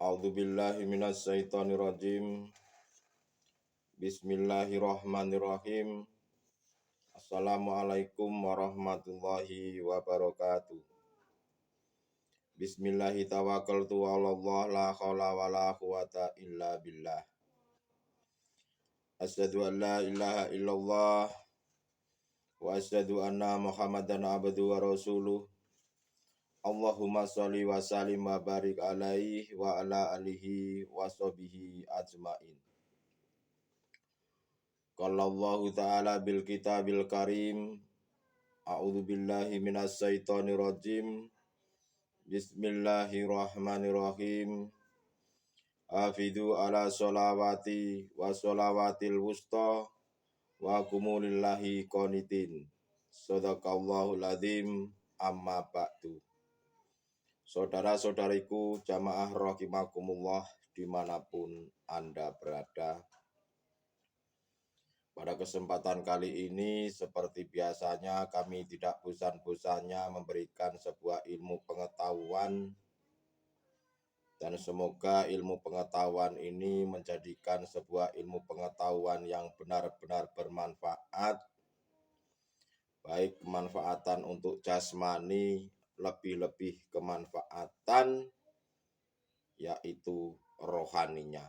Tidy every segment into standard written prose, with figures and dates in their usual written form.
A'udzubillahi minasyaitonirrajim. Bismillahirrahmanirrahim. Assalamualaikum warahmatullahi wabarakatuh. Bismillahi tawakkaltu 'alallah la haula wala quwata illa billah. Asyhadu an la ilaha illallah wa asyhadu anna Muhammadan abduhu wa rasuluh. Allahumma sholli wa sallim wa barik alaihi wa ala alihi wa sahbihi ajmain. Qala Allahu ta'ala bil kitabil karim. A'udzu billahi minasy syaithanir rajim. Bismillahirrahmanirrahim. Hafidu ala sholawati wa sholawatil wusta wa qumu lillahi qanitin. Shadaqallahul adzim. Amma ba'du. Saudara-saudariku jamaah rahimakumullah dimanapun Anda berada. Pada kesempatan kali ini seperti biasanya kami tidak bosan-bosannya memberikan sebuah ilmu pengetahuan. Dan semoga ilmu pengetahuan ini menjadikan sebuah ilmu pengetahuan yang benar-benar bermanfaat. Baik kemanfaatan untuk jasmani, lebih-lebih kemanfaatan yaitu rohaninya.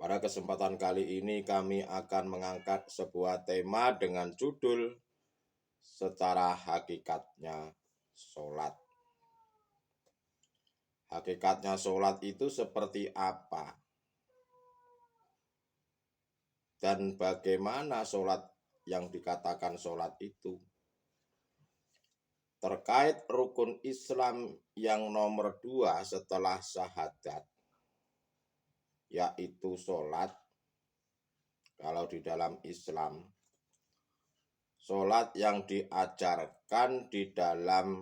Pada kesempatan kali ini kami akan mengangkat sebuah tema dengan judul secara hakikatnya sholat. Hakikatnya sholat itu seperti apa? Dan bagaimana sholat yang dikatakan sholat itu? Terkait rukun Islam yang nomor 2 setelah syahadat, yaitu sholat. Kalau di dalam Islam, sholat yang diajarkan di dalam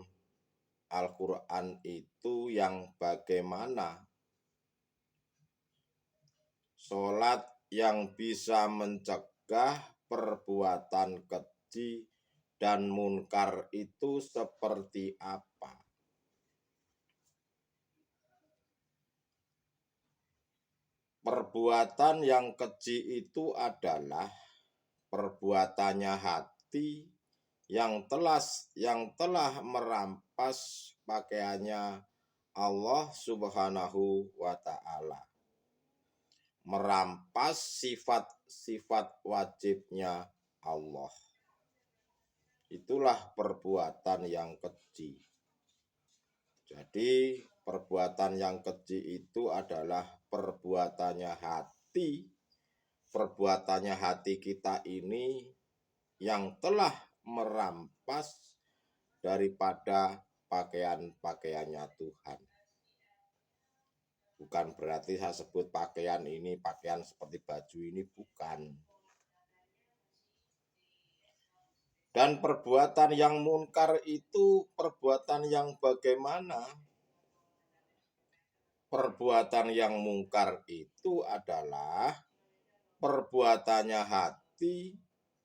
Al-Quran itu yang bagaimana? Sholat yang bisa mencegah perbuatan keji dan munkar itu seperti apa? Perbuatan yang keji itu adalah perbuatannya hati yang telah merampas pakaiannya Allah Subhanahu wa ta'ala. Merampas sifat-sifat wajibnya Allah. Itulah perbuatan yang keji. Jadi perbuatan yang keji itu adalah perbuatannya hati. Perbuatannya hati kita ini yang telah merampas daripada pakaian-pakaiannya Tuhan. Bukan berarti saya sebut pakaian ini, pakaian seperti baju ini, bukan. Dan perbuatan yang munkar itu perbuatan yang bagaimana? Perbuatan yang munkar itu adalah perbuatannya hati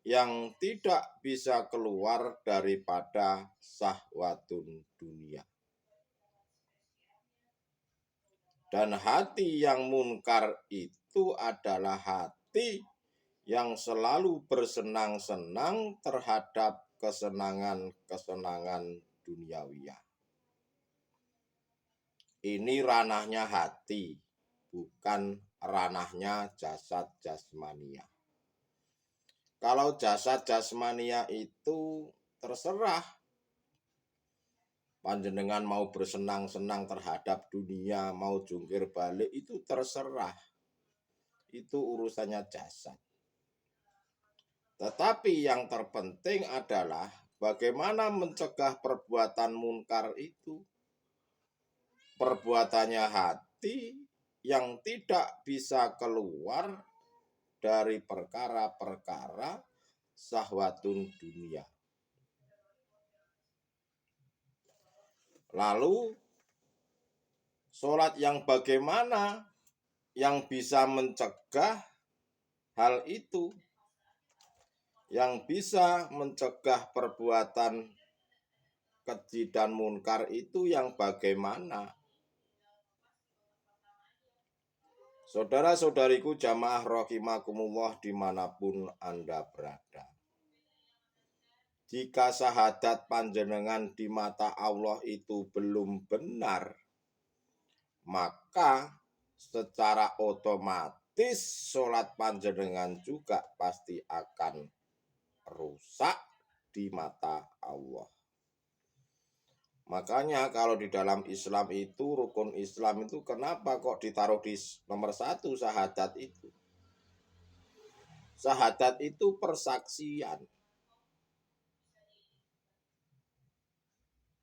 yang tidak bisa keluar daripada syahwatun dunia. Dan hati yang munkar itu adalah hati yang selalu bersenang-senang terhadap kesenangan-kesenangan duniawiyah. Ini ranahnya hati, bukan ranahnya jasad jasmania. Kalau jasad jasmania itu terserah. Panjenengan mau bersenang-senang terhadap dunia, mau jungkir balik, itu terserah. Itu urusannya jasad. Tetapi yang terpenting adalah bagaimana mencegah perbuatan munkar itu. Perbuatannya hati yang tidak bisa keluar dari perkara-perkara syahwatun dunia. Lalu sholat yang bagaimana yang bisa mencegah hal itu? Yang bisa mencegah perbuatan keji dan munkar itu yang bagaimana? Saudara-saudariku jamaah rahimakumullah dimanapun Anda berada. Jika syahadat panjenengan di mata Allah itu belum benar, maka secara otomatis sholat panjenengan juga pasti akan rusak di mata Allah. Makanya kalau di dalam Islam itu, rukun Islam itu kenapa kok ditaruh di nomor 1 syahadat itu? Syahadat itu persaksian.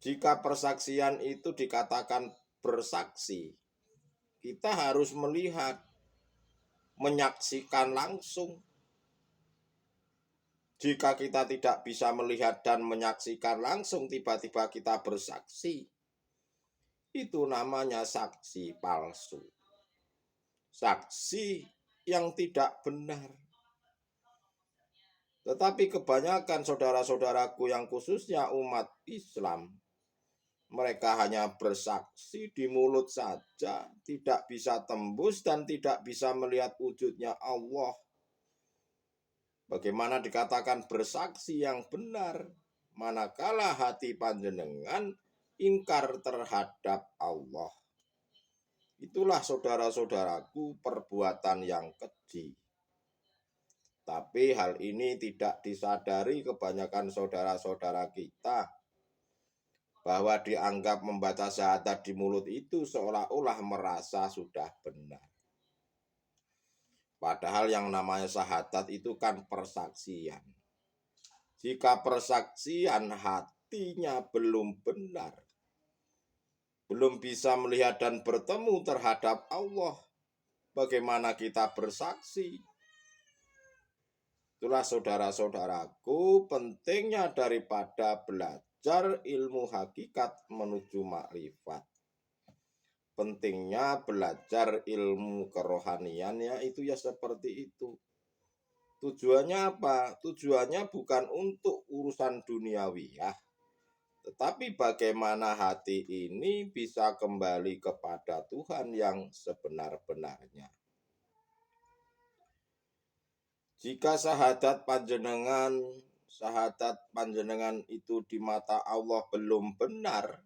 Jika persaksian itu dikatakan bersaksi, kita harus melihat, menyaksikan langsung. Jika kita tidak bisa melihat dan menyaksikan langsung, tiba-tiba kita bersaksi, itu namanya saksi palsu. Saksi yang tidak benar. Tetapi kebanyakan saudara-saudaraku yang khususnya umat Islam, mereka hanya bersaksi di mulut saja, tidak bisa tembus dan tidak bisa melihat wujudnya Allah. Bagaimana dikatakan bersaksi yang benar, manakala hati panjenengan ingkar terhadap Allah. Itulah saudara-saudaraku perbuatan yang keji. Tapi hal ini tidak disadari kebanyakan saudara-saudara kita, bahwa dianggap membaca syahadat di mulut itu seolah-olah merasa sudah benar. Padahal yang namanya syahadat itu kan persaksian. Jika persaksian hatinya belum benar, belum bisa melihat dan bertemu terhadap Allah, bagaimana kita bersaksi? Itulah saudara-saudaraku pentingnya daripada belajar ilmu hakikat menuju makrifat. Pentingnya belajar ilmu kerohanian ya itu ya seperti itu. Tujuannya apa? Tujuannya bukan untuk urusan duniawi ya, tetapi bagaimana hati ini bisa kembali kepada Tuhan yang sebenar-benarnya. Jika syahadat panjenengan itu di mata Allah belum benar,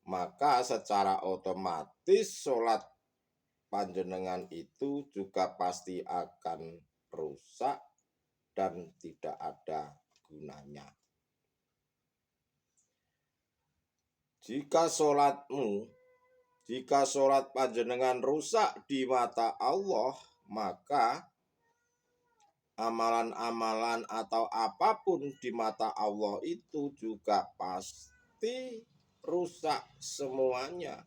maka secara otomatis sholat panjenengan itu juga pasti akan rusak dan tidak ada gunanya. Jika sholat panjenengan rusak di mata Allah, maka amalan-amalan atau apapun di mata Allah itu juga pasti rusak semuanya.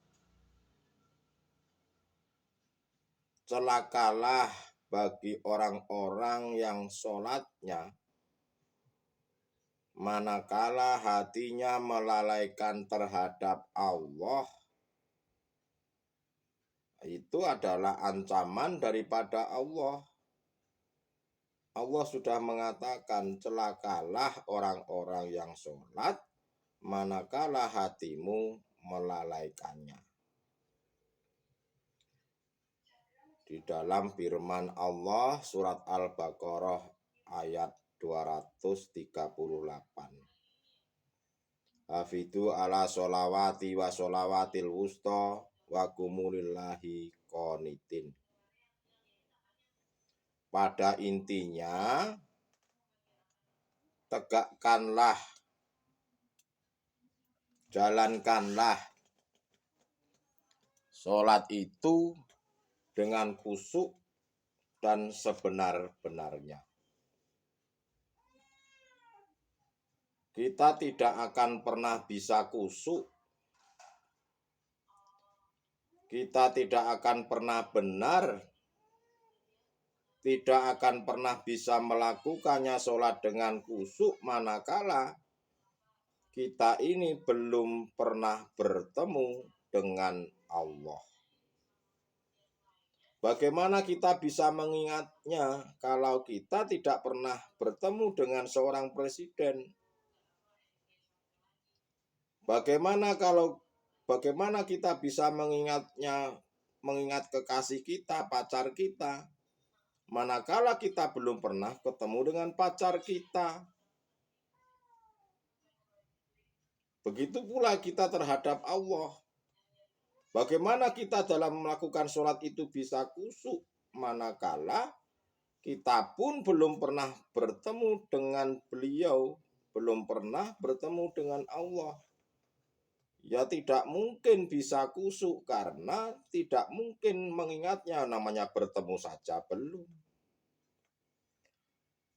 Celakalah bagi orang-orang yang sholatnya manakala hatinya melalaikan terhadap Allah. Itu adalah ancaman daripada Allah. Allah sudah mengatakan, celakalah orang-orang yang sholat manakala hatimu melalaikannya. Di dalam firman Allah surat Al-Baqarah ayat 238. Hafidu ala sholawati wa sholawatil wusta wa kumulillahi qonitin. Pada intinya, tegakkanlah, jalankanlah sholat itu dengan khusyuk dan sebenar-benarnya. Kita tidak akan pernah bisa khusyuk, kita tidak akan pernah benar, tidak akan pernah bisa melakukannya sholat dengan khusyuk manakala kita ini belum pernah bertemu dengan Allah. Bagaimana kita bisa mengingatnya kalau kita tidak pernah bertemu dengan seorang presiden? Bagaimana kita bisa mengingatnya mengingat kekasih kita, pacar kita, manakala kita belum pernah ketemu dengan pacar kita. Begitu pula kita terhadap Allah. Bagaimana kita dalam melakukan sholat itu bisa khusyuk, manakala kita pun belum pernah bertemu dengan beliau, belum pernah bertemu dengan Allah. Ya tidak mungkin bisa khusyuk karena tidak mungkin mengingatnya, namanya bertemu saja belum.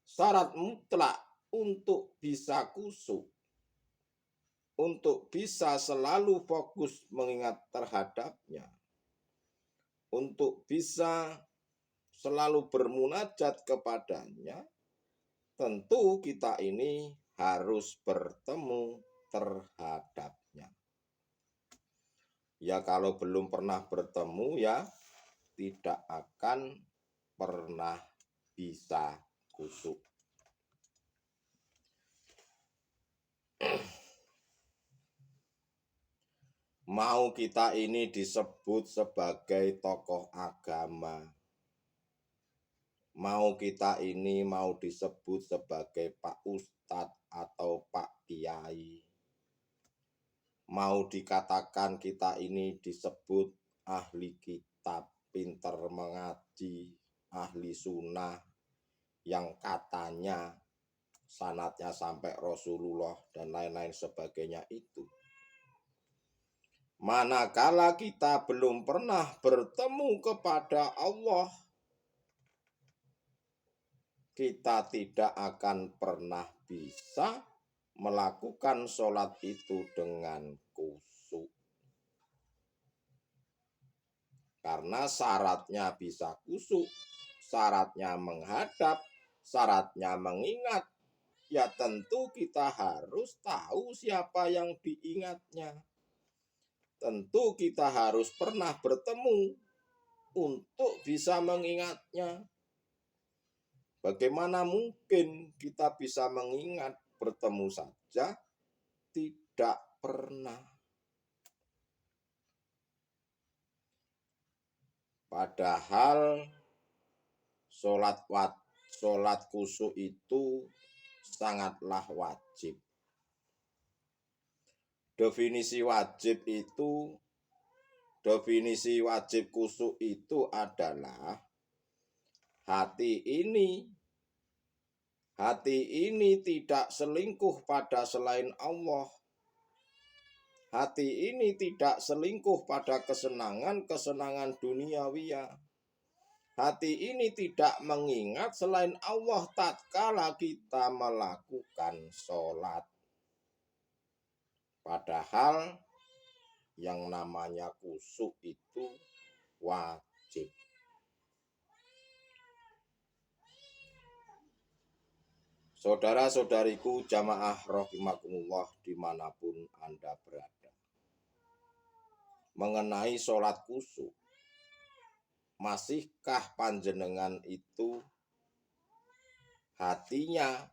Syarat mutlak untuk bisa khusyuk, untuk bisa selalu fokus mengingat terhadapnya, untuk bisa selalu bermunajat kepadanya, tentu kita ini harus bertemu terhadapnya. Ya kalau belum pernah bertemu ya tidak akan pernah bisa khusyuk. Mau kita ini disebut sebagai tokoh agama, mau kita ini mau disebut sebagai Pak Ustadz atau Pak Kiai, mau dikatakan kita ini disebut ahli kitab, pinter mengaji, ahli sunnah, yang katanya sanadnya sampai Rasulullah dan lain-lain sebagainya itu. Manakala kita belum pernah bertemu kepada Allah, kita tidak akan pernah bisa melakukan sholat itu dengan khusyuk. Karena syaratnya bisa khusyuk, syaratnya menghadap, syaratnya mengingat, ya tentu kita harus tahu siapa yang diingatnya. Tentu kita harus pernah bertemu untuk bisa mengingatnya. Bagaimana mungkin kita bisa mengingat, bertemu saja tidak pernah. Padahal sholat khusyuk itu sangatlah wajib. Definisi wajib khusyuk itu adalah hati ini tidak selingkuh pada selain Allah. Hati ini tidak selingkuh pada kesenangan duniawiya. Hati ini tidak mengingat selain Allah tatkala kita melakukan sholat. Padahal yang namanya khusyuk itu wajib. Saudara-saudariku jamaah rahimakumullah dimanapun Anda berada. Mengenai sholat khusyuk, masihkah panjenengan itu hatinya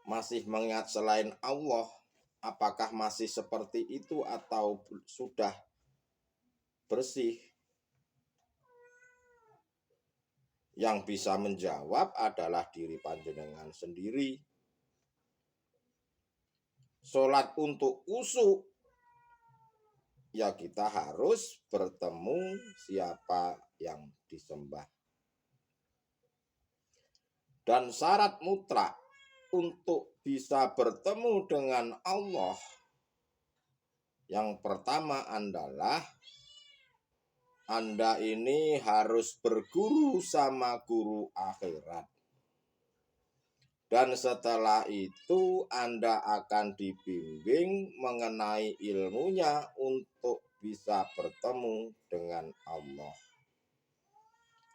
masih mengingat selain Allah? Apakah masih seperti itu atau sudah bersih? Yang bisa menjawab adalah diri panjenengan sendiri. Sholat untuk khusyuk, ya kita harus bertemu siapa yang disembah. Dan syarat mutlak untuk bisa bertemu dengan Allah, yang pertama adalah Anda ini harus berguru sama guru akhirat. Dan setelah itu Anda akan dibimbing mengenai ilmunya untuk bisa bertemu dengan Allah.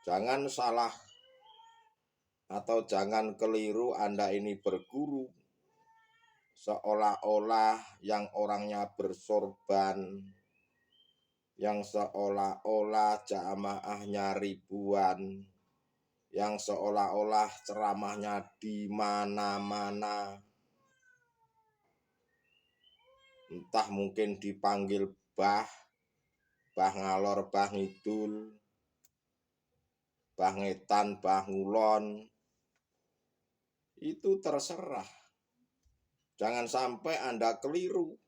Jangan salah atau jangan keliru Anda ini berguru seolah-olah yang orangnya bersorban, yang seolah-olah jamaahnya ribuan, yang seolah-olah ceramahnya di mana-mana. Entah mungkin dipanggil bah, bah ngalor bah ngidul, bah ngetan bah ngulon, itu terserah. Jangan sampai Anda keliru.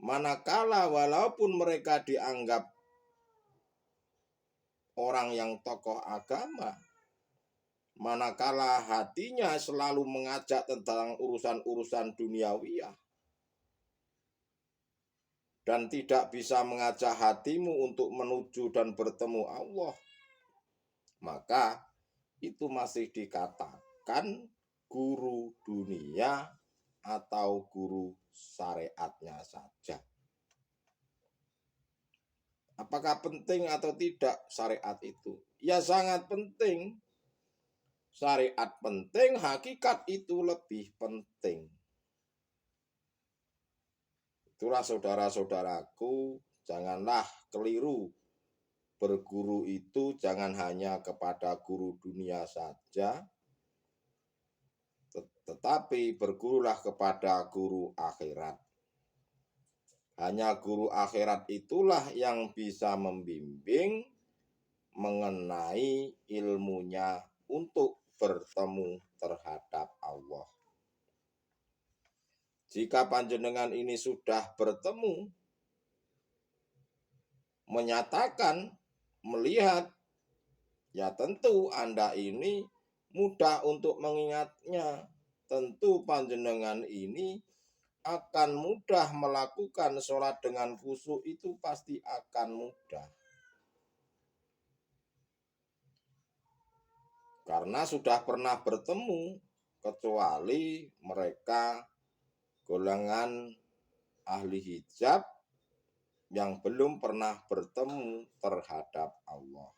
Manakala walaupun mereka dianggap orang yang tokoh agama, manakala hatinya selalu mengajak tentang urusan-urusan duniawiyah dan tidak bisa mengajak hatimu untuk menuju dan bertemu Allah, maka itu masih dikatakan guru dunia atau guru syariatnya saja. Apakah penting atau tidak syariat itu? Ya sangat penting. Syariat penting, hakikat itu lebih penting. Itulah saudara-saudaraku, janganlah keliru. Berguru itu jangan hanya kepada guru dunia saja, tetapi bergurulah kepada guru akhirat. Hanya guru akhirat itulah yang bisa membimbing mengenai ilmunya untuk bertemu terhadap Allah. Jika panjenengan ini sudah bertemu, menyatakan, melihat, ya tentu Anda ini mudah untuk mengingatnya. Tentu panjenengan ini akan mudah melakukan sholat dengan khusyuk, itu pasti akan mudah. Karena sudah pernah bertemu, kecuali mereka golongan ahli hijab yang belum pernah bertemu terhadap Allah.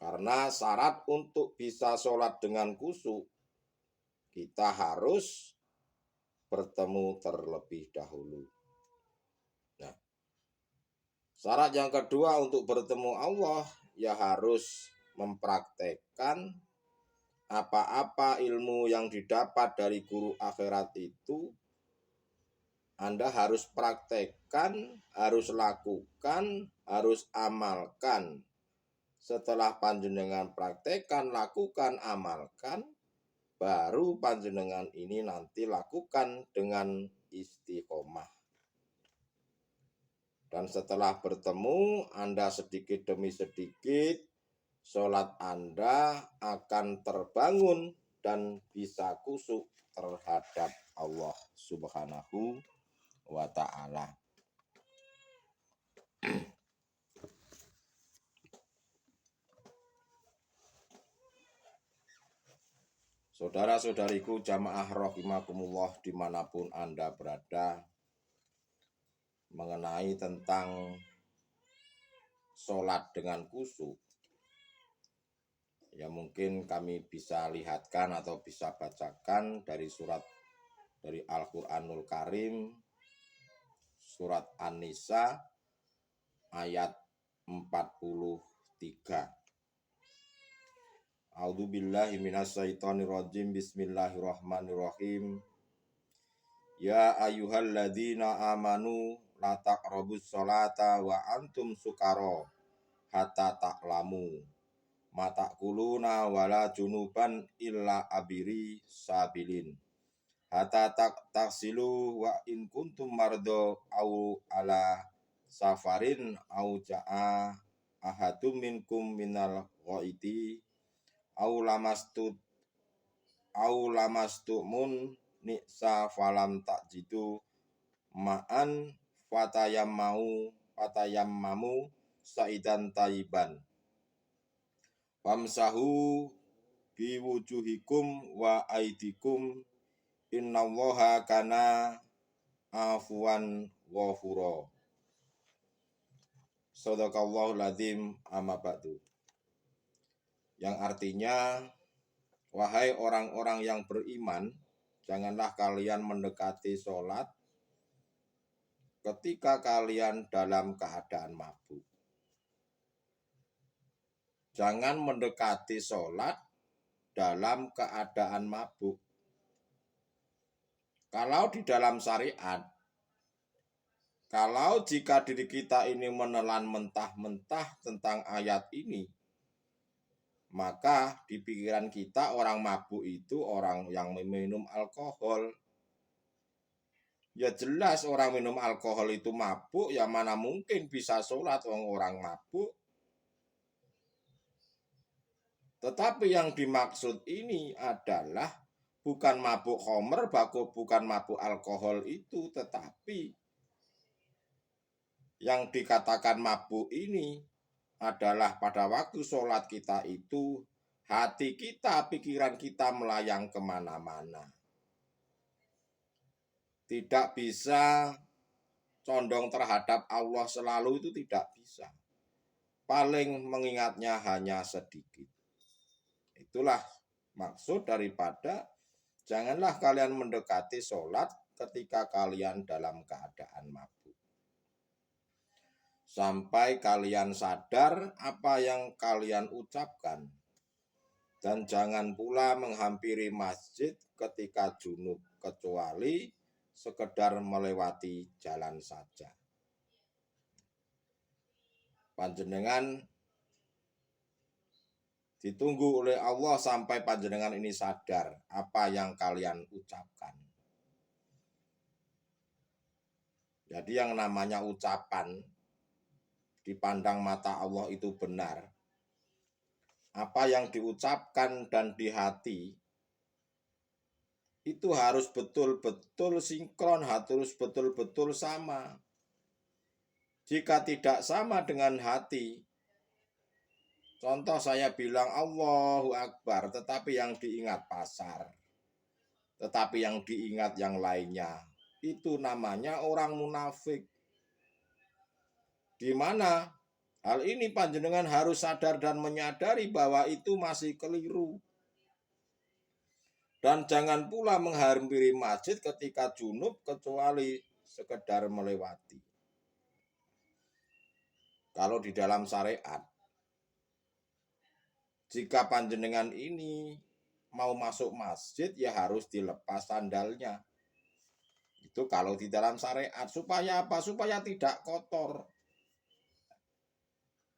Karena syarat untuk bisa sholat dengan khusyuk, kita harus bertemu terlebih dahulu. Nah, syarat yang kedua untuk bertemu Allah, ya harus mempraktekkan apa-apa ilmu yang didapat dari guru akhirat itu. Anda harus praktekkan, harus lakukan, harus amalkan. Setelah panjenengan praktekkan, lakukan, amalkan, baru panjenengan ini nanti lakukan dengan istiqomah. Dan setelah bertemu, Anda sedikit demi sedikit, sholat Anda akan terbangun dan bisa khusyuk terhadap Allah Subhanahu wa ta'ala. Saudara-saudariku jamaah rahimakumullah dimanapun Anda berada, mengenai tentang sholat dengan khusyuk, ya mungkin kami bisa lihatkan atau bisa bacakan dari surat dari Al-Quranul Karim, surat An-Nisa ayat 43. A'udzubillahi minasyaitonirrajim. Bismillahirrahmanirrahim. Ya ayyuhalladzina amanu la taqrabus sholata wa antum sukara hatta ta'lamu ma ta'kuluna wala junuban illa abiri sabilin hatta taksilu wa in kuntum mardo au ala safarin au ja'a ahadum minkum minal ghaiti au lamastumun nisa falam takjidu ma'an fatayammamu sa'idan tayyiban famsahu biwujuhikum wa aidikum innallaha kana afuwan ghafura. Shadaqallahul adzim, amma ba'du. Yang artinya, wahai orang-orang yang beriman, janganlah kalian mendekati sholat ketika kalian dalam keadaan mabuk. Jangan mendekati sholat dalam keadaan mabuk. Kalau di dalam syariat, Kalau jika diri kita ini menelan mentah-mentah tentang ayat ini, maka di pikiran kita orang mabuk itu orang yang meminum alkohol. Ya jelas orang minum alkohol itu mabuk, ya mana mungkin bisa sholat orang mabuk. Tetapi yang dimaksud ini adalah bukan mabuk khamr, bukan mabuk alkohol itu, tetapi yang dikatakan mabuk ini adalah pada waktu sholat kita itu hati kita, pikiran kita melayang kemana-mana. Tidak bisa condong terhadap Allah selalu, itu tidak bisa. Paling mengingatnya hanya sedikit. Itulah maksud daripada janganlah kalian mendekati sholat ketika kalian dalam keadaan mabuk. Sampai kalian sadar apa yang kalian ucapkan. Dan jangan pula menghampiri masjid ketika junub, kecuali sekedar melewati jalan saja. Panjenengan ditunggu oleh Allah sampai panjenengan ini sadar apa yang kalian ucapkan. Jadi yang namanya ucapan dipandang mata Allah itu benar. Apa yang diucapkan dan di hati itu harus betul-betul sinkron, harus betul-betul sama. Jika tidak sama dengan hati, contoh saya bilang Allahu Akbar, tetapi yang diingat pasar, tetapi yang diingat yang lainnya, itu namanya orang munafik. Di mana hal ini panjenengan harus sadar dan menyadari bahwa itu masih keliru. Dan jangan pula menghampiri masjid ketika junub kecuali sekedar melewati. Kalau di dalam syariat, jika panjenengan ini mau masuk masjid ya harus dilepas sandalnya. Itu kalau di dalam syariat. Supaya apa? Supaya tidak kotor.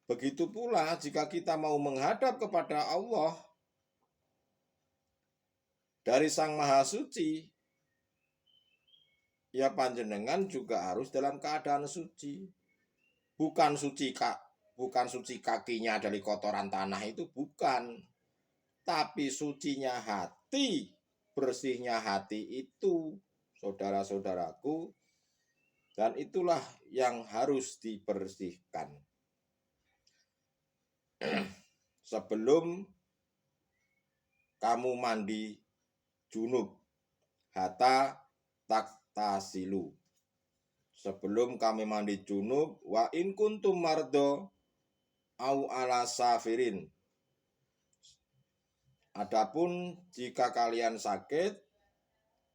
Begitu pula jika kita mau menghadap kepada Allah dari Sang Maha Suci, ya panjenengan juga harus dalam keadaan suci. Bukan suci kakinya dari kotoran tanah itu, bukan. Tapi sucinya hati, bersihnya hati itu, saudara-saudaraku. Dan itulah yang harus dibersihkan. Sebelum kamu mandi junub, hatta taktasilu. Sebelum kami mandi junub, wa in kuntum mardo au ala safirin. Adapun jika kalian sakit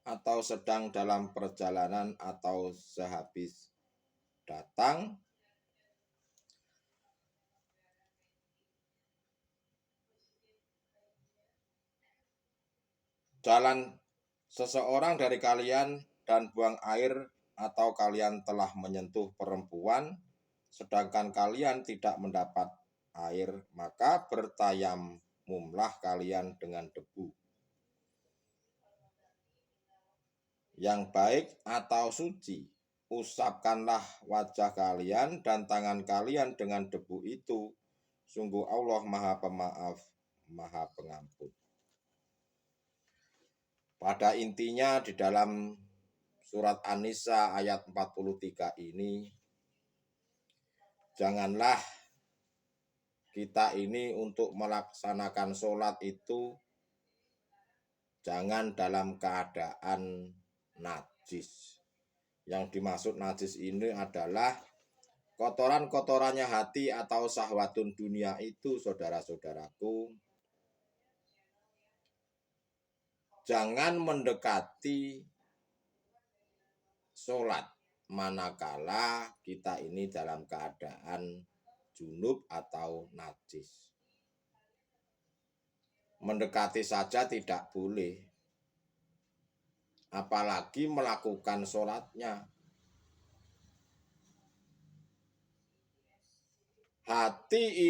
atau sedang dalam perjalanan atau sehabis datang, jalan seseorang dari kalian dan buang air, atau kalian telah menyentuh perempuan sedangkan kalian tidak mendapat air, maka bertayamumlah kalian dengan debu yang baik atau suci. Usapkanlah wajah kalian dan tangan kalian dengan debu itu. Sungguh Allah Maha Pemaaf, Maha Pengampun. Pada intinya di dalam surat An-Nisa ayat 43 ini, janganlah kita ini untuk melaksanakan sholat itu jangan dalam keadaan najis. Yang dimaksud najis ini adalah kotoran-kotorannya hati atau syahwatun dunia itu, saudara-saudaraku. Jangan mendekati sholat manakala kita ini dalam keadaan junub atau najis. Mendekati saja tidak boleh, apalagi melakukan sholatnya. hati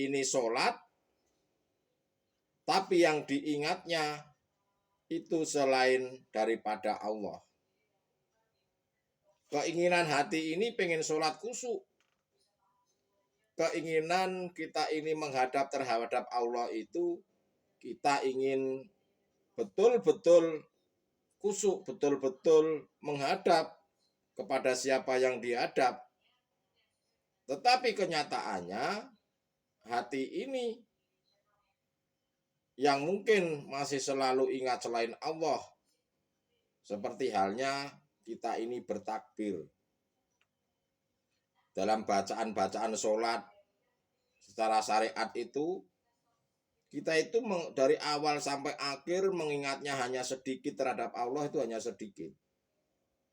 ini sholat, tapi yang diingatnya itu selain daripada Allah. Keinginan hati ini pengen sholat khusyuk. Keinginan kita ini menghadap terhadap Allah itu, kita ingin betul-betul khusyuk, betul-betul menghadap kepada siapa yang dihadap. Tetapi kenyataannya hati ini yang mungkin masih selalu ingat selain Allah. Seperti halnya kita ini bertakbir. Dalam bacaan-bacaan sholat secara syariat itu, kita itu dari awal sampai akhir mengingatnya hanya sedikit terhadap Allah, itu hanya sedikit.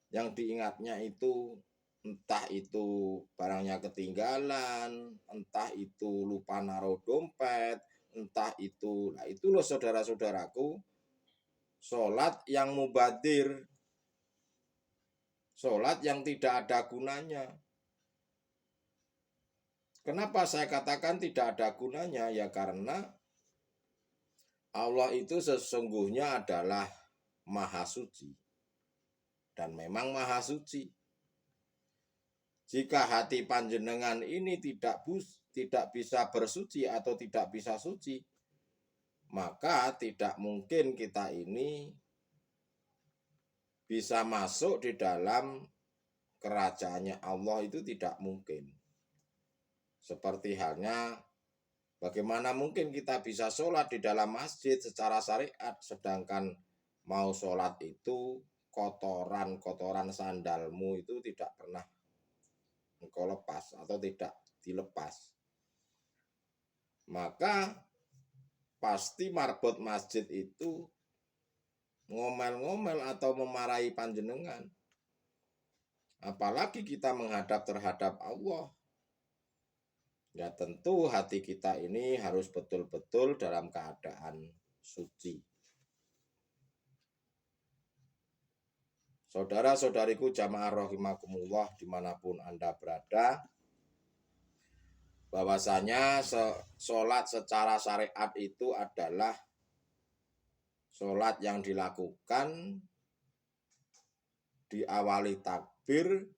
Yang diingatnya itu entah itu barangnya ketinggalan, entah itu lupa naruh dompet, entah itu. Nah itu loh saudara-saudaraku, sholat yang mubadir, sholat yang tidak ada gunanya. Kenapa saya katakan tidak ada gunanya? Ya karena Allah itu sesungguhnya adalah maha suci. Dan memang maha suci. Jika hati panjenengan ini tidak bisa bersuci atau tidak bisa suci, maka tidak mungkin kita ini bisa masuk di dalam kerajaannya Allah, itu tidak mungkin. Seperti halnya bagaimana mungkin kita bisa sholat di dalam masjid secara syariat, sedangkan mau sholat itu kotoran sandalmu itu tidak pernah engkau lepas atau tidak dilepas. Maka pasti marbot masjid itu ngomel-ngomel atau memarahi panjenengan. Apalagi kita menghadap terhadap Allah. Ya tentu hati kita ini harus betul-betul dalam keadaan suci. Saudara-saudariku jamaah rahimakumullah dimanapun Anda berada, bahwasanya sholat secara syariat itu adalah sholat yang dilakukan diawali takbir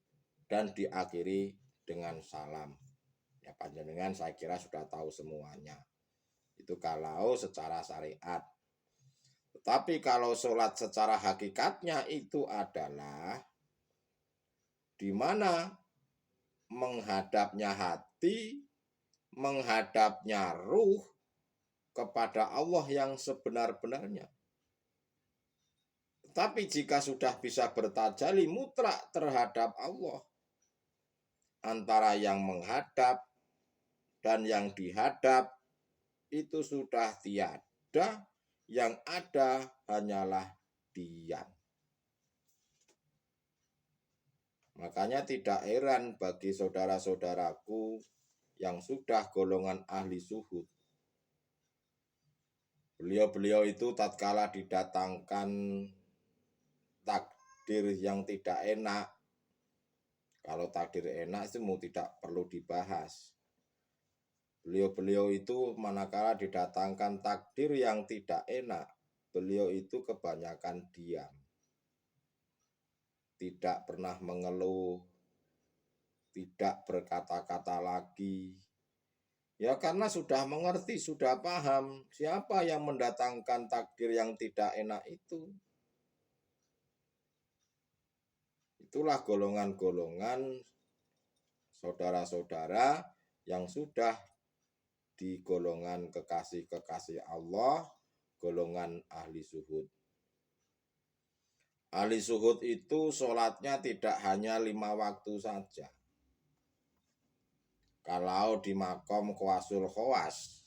dan diakhiri dengan salam. Ya panjenengan saya kira sudah tahu semuanya. Itu kalau secara syariat. Tetapi kalau sholat secara hakikatnya itu adalah di mana menghadapnya hati, menghadapnya ruh kepada Allah yang sebenar-benarnya. Tapi jika sudah bisa bertajali mutlak terhadap Allah, antara yang menghadap dan yang dihadap itu sudah tiada, yang ada hanyalah diam. Makanya tidak heran bagi saudara-saudaraku yang sudah golongan ahli zuhud. Beliau-beliau itu tatkala didatangkan takdir yang tidak enak, kalau takdir enak itu mau tidak perlu dibahas. Beliau-beliau itu manakala didatangkan takdir yang tidak enak, beliau itu kebanyakan diam. Tidak pernah mengeluh, tidak berkata-kata lagi. Ya karena sudah mengerti, sudah paham siapa yang mendatangkan takdir yang tidak enak itu. Itulah golongan-golongan saudara-saudara yang sudah di golongan kekasih-kekasih Allah, golongan ahli zuhud. Ahli zuhud itu sholatnya tidak hanya 5 waktu saja. Kalau di makom qawasul khawas,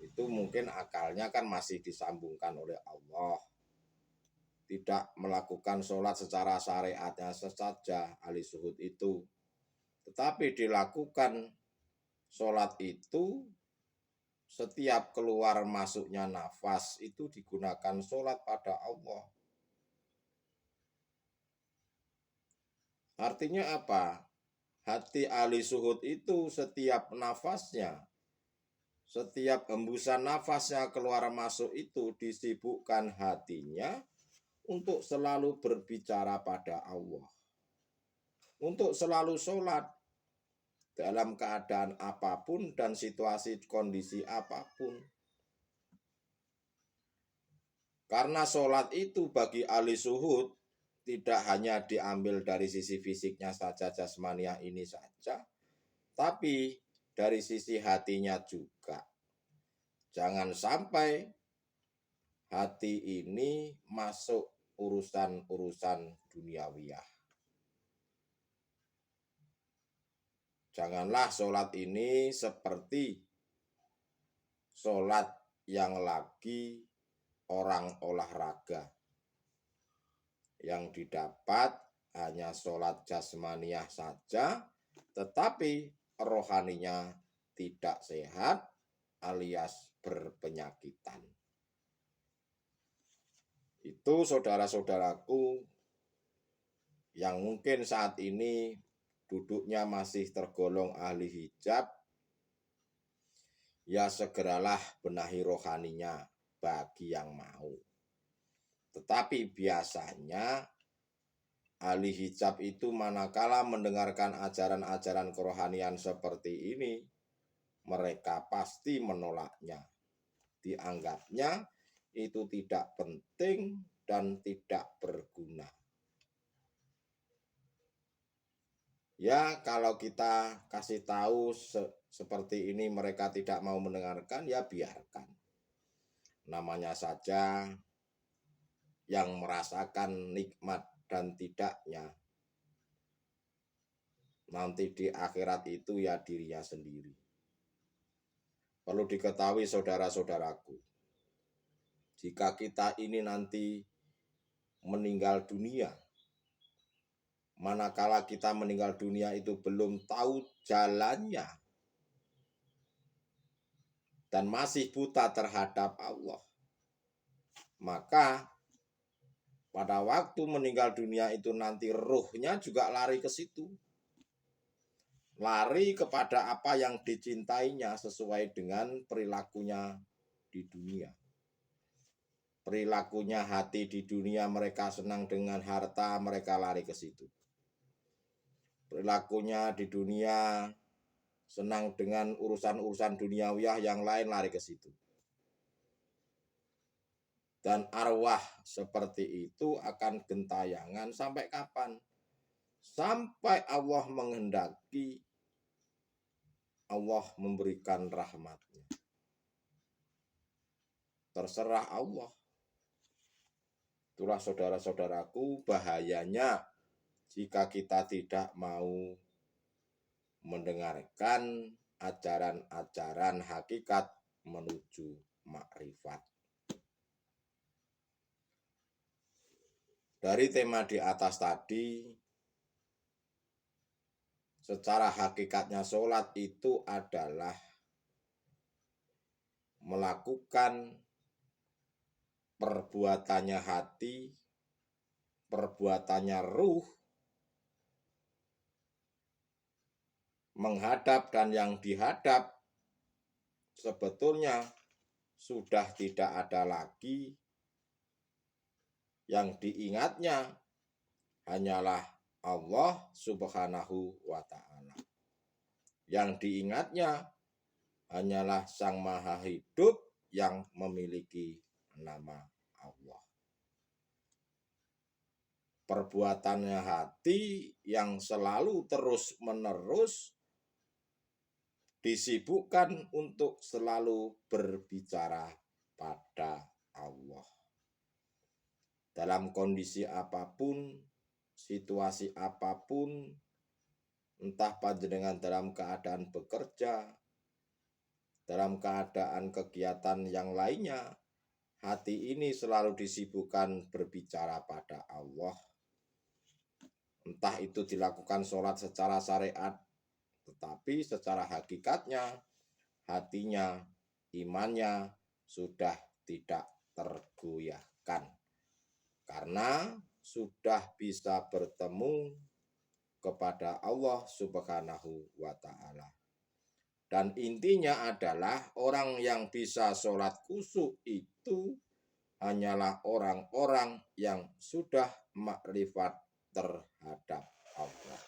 itu mungkin akalnya kan masih disambungkan oleh Allah. Tidak melakukan sholat secara syariatnya saja ahli zuhud itu. Tetapi dilakukan sholat itu setiap keluar masuknya nafas itu digunakan sholat pada Allah. Artinya apa? Hati ahli suhud itu setiap nafasnya, setiap hembusan nafasnya keluar masuk itu disibukkan hatinya untuk selalu berbicara pada Allah. Untuk selalu sholat dalam keadaan apapun dan situasi kondisi apapun. Karena sholat itu bagi ahli suhud tidak hanya diambil dari sisi fisiknya saja, jasmaniah ini saja, tapi dari sisi hatinya juga. Jangan sampai hati ini masuk urusan-urusan duniawiyah. Janganlah sholat ini seperti sholat yang lagi orang olahraga, yang didapat hanya sholat jasmaniah saja, tetapi rohaninya tidak sehat alias berpenyakitan. Itu saudara-saudaraku yang mungkin saat ini duduknya masih tergolong ahli hijab, ya segeralah benahi rohaninya bagi yang mau. Tetapi biasanya ahli hijab itu manakala mendengarkan ajaran-ajaran kerohanian seperti ini, mereka pasti menolaknya. Dianggapnya itu tidak penting dan tidak berguna. Ya, kalau kita kasih tahu seperti ini mereka tidak mau mendengarkan, ya biarkan. Namanya saja yang merasakan nikmat dan tidaknya. Nanti di akhirat itu ya dirinya sendiri. Perlu diketahui saudara-saudaraku, jika kita ini nanti meninggal dunia, manakala kita meninggal dunia itu belum tahu jalannya dan masih buta terhadap Allah, maka pada waktu meninggal dunia itu nanti ruhnya juga lari ke situ. Lari kepada apa yang dicintainya sesuai dengan perilakunya di dunia. Perilakunya hati di dunia, mereka senang dengan harta, mereka lari ke situ. Perilakunya di dunia senang dengan urusan-urusan duniawiyah yang lain, lari ke situ. Dan arwah seperti itu akan gentayangan sampai kapan? Sampai Allah menghendaki, Allah memberikan rahmatnya. Terserah Allah. Itulah saudara-saudaraku bahayanya jika kita tidak mau mendengarkan ajaran-ajaran hakikat menuju makrifat. Dari tema di atas tadi, secara hakikatnya sholat itu adalah melakukan perbuatannya hati, perbuatannya ruh, menghadap dan yang dihadap sebetulnya sudah tidak ada lagi. Yang diingatnya hanyalah Allah Subhanahu wa ta'ala. Yang diingatnya hanyalah Sang Maha Hidup yang memiliki nama Allah. Perbuatannya hati yang selalu terus-menerus disibukkan untuk selalu berbicara pada Allah. Dalam kondisi apapun, situasi apapun, entah panjenengan dalam keadaan bekerja, dalam keadaan kegiatan yang lainnya, hati ini selalu disibukkan berbicara pada Allah. Entah itu dilakukan sholat secara syariat, tetapi secara hakikatnya, hatinya, imannya sudah tidak tergoyahkan. Karena sudah bisa bertemu kepada Allah Subhanahu wa Ta'ala. Dan intinya adalah orang yang bisa sholat khusyuk itu hanyalah orang-orang yang sudah makrifat terhadap Allah.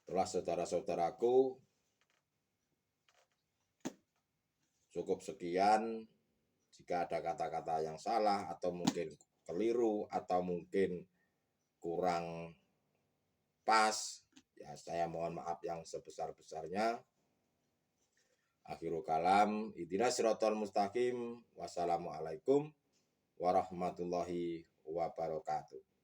Itulah saudara-saudaraku, cukup sekian. Jika ada kata-kata yang salah atau mungkin keliru atau mungkin kurang pas, ya saya mohon maaf yang sebesar-besarnya. Akhirul kalam, ihdinas siratal mustaqim. Wassalamualaikum warahmatullahi wabarakatuh.